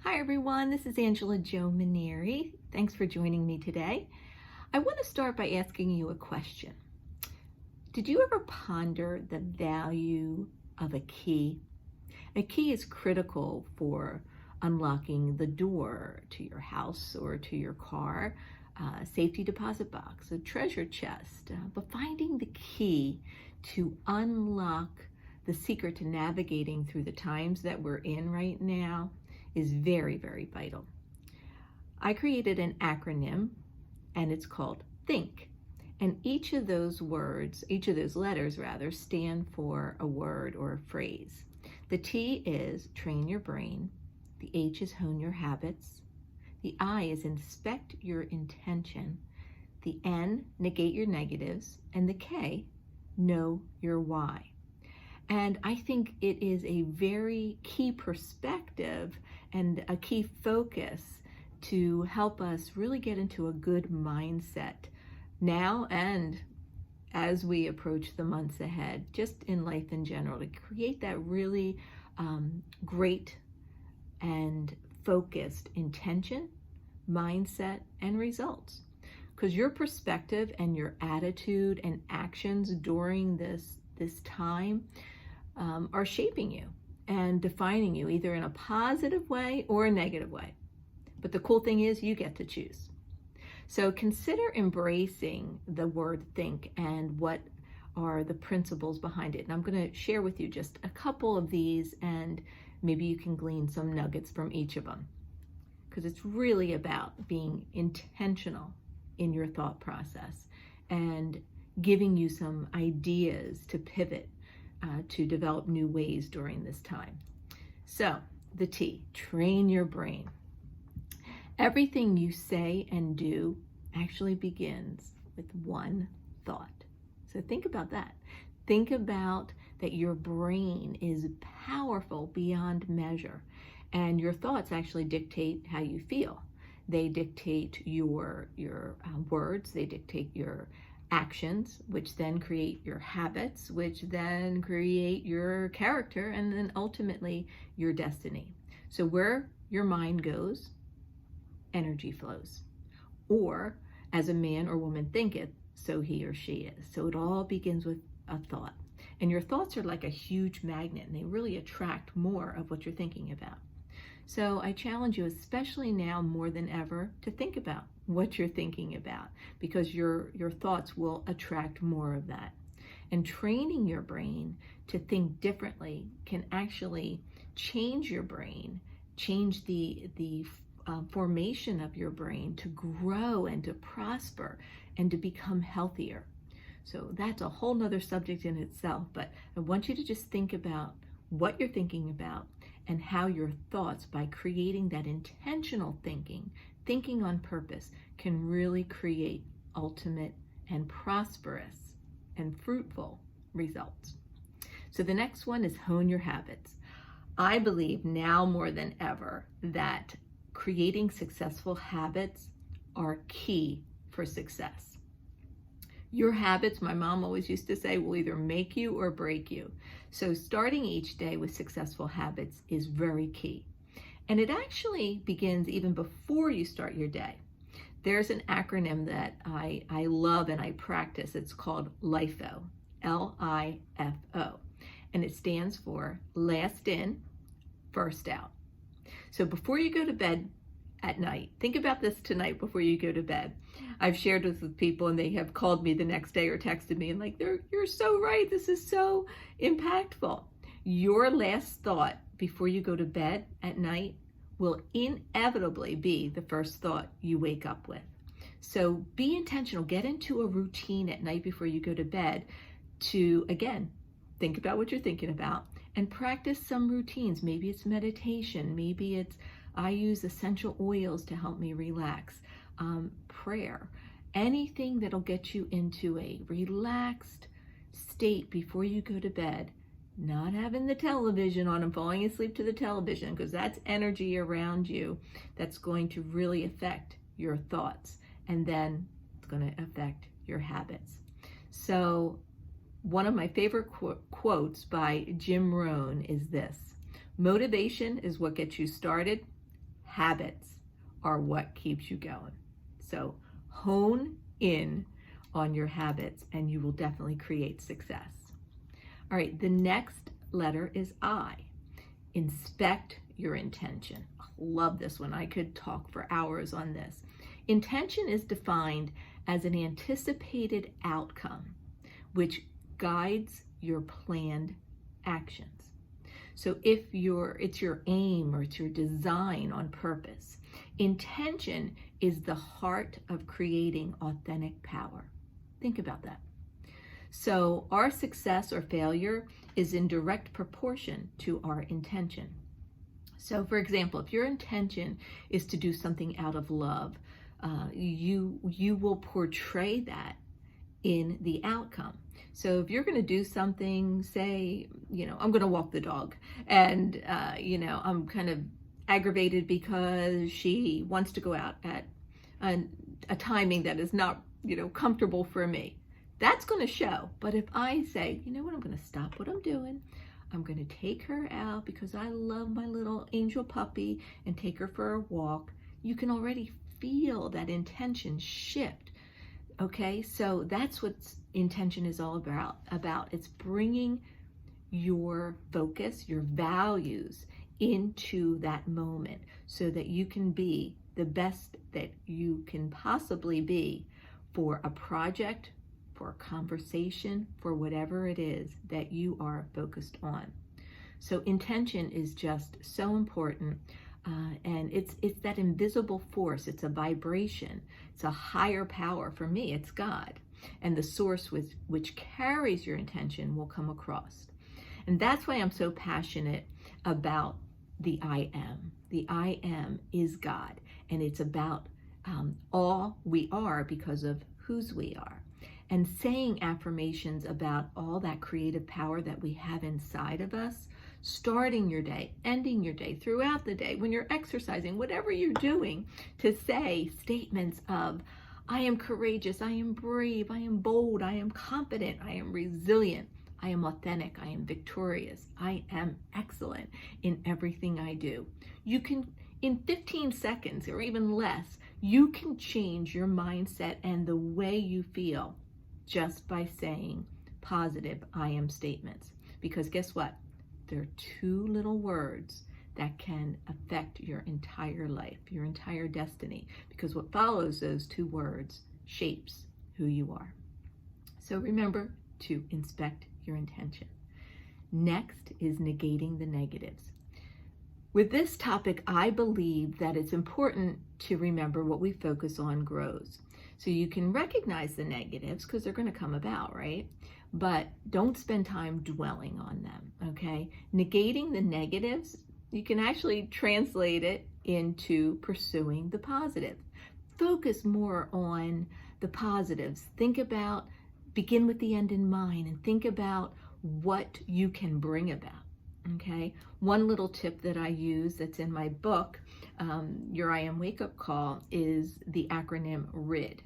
Hi everyone, this is Angela Jo Manieri. Thanks for joining me today. I want to start by asking you a question. Did you ever ponder the value of a key? A key is critical for unlocking the door to your house or to your car, safety deposit box, a treasure chest, but finding the key to unlock the secret to navigating through the times that we're in right now is very, very vital. I created an acronym and it's called THINK. And each of those letters rather, stand for a word or a phrase. The T is train your brain. The H is hone your habits. The I is inspect your intention. The N, negate your negatives. And the K, know your why. And I think it is a very key perspective and a key focus to help us really get into a good mindset now and as we approach the months ahead, just in life in general, to create that really great and focused intention, mindset, and results. Because your perspective and your attitude and actions during this time are shaping you and defining you either in a positive way or a negative way. But the cool thing is you get to choose. So consider embracing the word think and what are the principles behind it. And I'm going to share with you just a couple of these, and maybe you can glean some nuggets from each of them, because it's really about being intentional in your thought process and giving you some ideas to pivot to develop new ways during this time. So the T, train your brain. Everything you say and do actually begins with one thought. So think about that. Think about that your brain is powerful beyond measure, and your thoughts actually dictate how you feel. They dictate your words, they dictate your actions, which then create your habits, which then create your character, and then ultimately your destiny. So where your mind goes, energy flows. Or as a man or woman thinketh, so he or she is. So it all begins with a thought. And your thoughts are like a huge magnet, and they really attract more of what you're thinking about. So I challenge you, especially now more than ever, to think about what you're thinking about, because your thoughts will attract more of that. And training your brain to think differently can actually change your brain, change the formation of your brain to grow and to prosper and to become healthier. So that's a whole nother subject in itself, but I want you to just think about what you're thinking about and how your thoughts, by creating that intentional thinking on purpose, can really create ultimate and prosperous and fruitful results. So the next one is hone your habits. I believe now more than ever that creating successful habits are key for success. Your habits, my mom always used to say, will either make you or break you. So starting each day with successful habits is very key. And it actually begins even before you start your day. There's an acronym that I love and I practice. It's called LIFO, L-I-F-O. And it stands for last in, first out. So before you go to bed at night, think about this tonight before you go to bed. I've shared this with people and they have called me the next day or texted me and like, you're so right. This is so impactful. Your last thought before you go to bed at night will inevitably be the first thought you wake up with. So be intentional. Get into a routine at night before you go to bed to, again, think about what you're thinking about and practice some routines. Maybe it's meditation. Maybe it's, I use essential oils to help me relax. Prayer. Anything that'll get you into a relaxed state before you go to bed. Not having the television on and falling asleep to the television, because that's energy around you that's going to really affect your thoughts, and then it's going to affect your habits. So one of my favorite quotes by Jim Rohn is this: motivation is what gets you started, habits are what keeps you going. So hone in on your habits and you will definitely create success. All right, the next letter is I. Inspect your intention. Love this one. I could talk for hours on this. Intention is defined as an anticipated outcome which guides your planned actions. So if it's your aim or it's your design on purpose, intention is the heart of creating authentic power. Think about that. So our success or failure is in direct proportion to our intention. So for example, if your intention is to do something out of love, you will portray that in the outcome. So if you're going to do something, say, I'm going to walk the dog and, I'm kind of aggravated because she wants to go out at a timing that is not, comfortable for me. That's going to show. But if I say, you know what, I'm going to stop what I'm doing. I'm going to take her out because I love my little angel puppy and take her for a walk. You can already feel that intention shift. Okay, so that's what intention is all about. It's bringing your focus, your values into that moment so that you can be the best that you can possibly be for a project, for a conversation, for whatever it is that you are focused on. So intention is just so important. And it's that invisible force. It's a vibration. It's a higher power. For me, it's God. And the source which carries your intention will come across. And that's why I'm so passionate about the I am. The I am is God. And it's about all we are because of whose we are. And saying affirmations about all that creative power that we have inside of us, starting your day, ending your day, throughout the day, when you're exercising, whatever you're doing, to say statements of, I am courageous, I am brave, I am bold, I am confident, I am resilient, I am authentic, I am victorious, I am excellent in everything I do. You can, in 15 seconds or even less, you can change your mindset and the way you feel just by saying positive I am statements. Because guess what? There are two little words that can affect your entire life, your entire destiny, because what follows those two words shapes who you are. So remember to inspect your intention. Next is negating the negatives. With this topic, I believe that it's important to remember what we focus on grows. So you can recognize the negatives because they're going to come about, right? But don't spend time dwelling on them, okay? Negating the negatives, you can actually translate it into pursuing the positive. Focus more on the positives. Begin with the end in mind and think about what you can bring about, okay? One little tip that I use that's in my book, Your I Am Wake Up Call, is the acronym RID.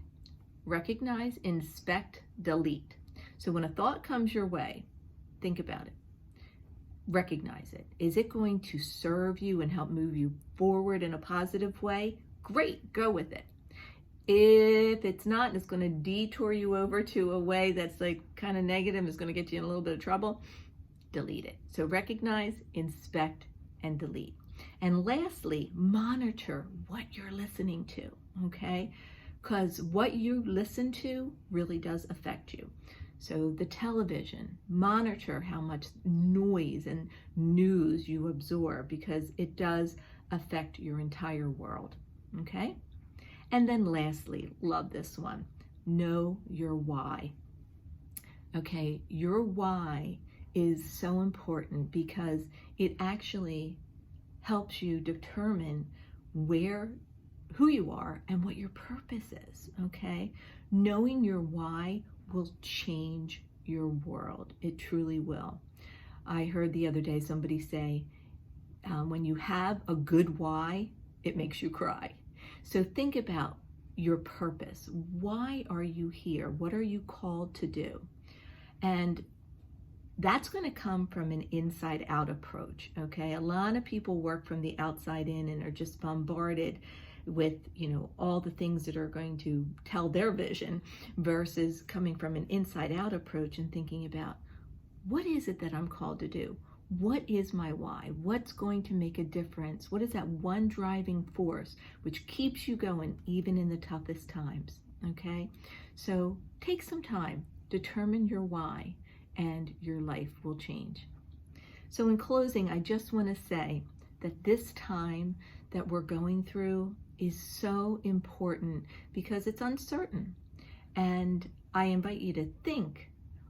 Recognize, inspect, delete. So when a thought comes your way, think about it. Recognize it. Is it going to serve you and help move you forward in a positive way? Great, go with it. If it's not, and it's going to detour you over to a way that's like kind of negative, is going to get you in a little bit of trouble, delete it. So recognize, inspect, and delete. And lastly, monitor what you're listening to, okay? Because what you listen to really does affect you. So the television, monitor how much noise and news you absorb because it does affect your entire world, okay? And then lastly, love this one, know your why. Okay, your why is so important because it actually helps you determine who you are and what your purpose is, okay? Knowing your why will change your world. It truly will. I heard the other day somebody say, when you have a good why, it makes you cry. So think about your purpose. Why are you here? What are you called to do? And that's going to come from an inside out approach. Okay. A lot of people work from the outside in and are just bombarded with, all the things that are going to tell their vision, versus coming from an inside out approach and thinking about, what is it that I'm called to do? What is my why? What's going to make a difference? What is that one driving force which keeps you going even in the toughest times? Okay. So take some time, determine your why, and your life will change. So in closing, I just want to say that this time that we're going through is so important because it's uncertain. And I invite you to think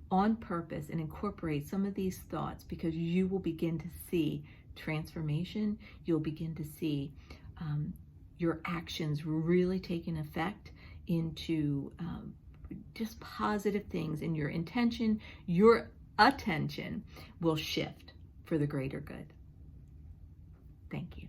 on purpose and incorporate some of these thoughts, because you will begin to see transformation. You'll begin to see your actions really taking effect into just positive things, and your intention, your attention will shift for the greater good. Thank you.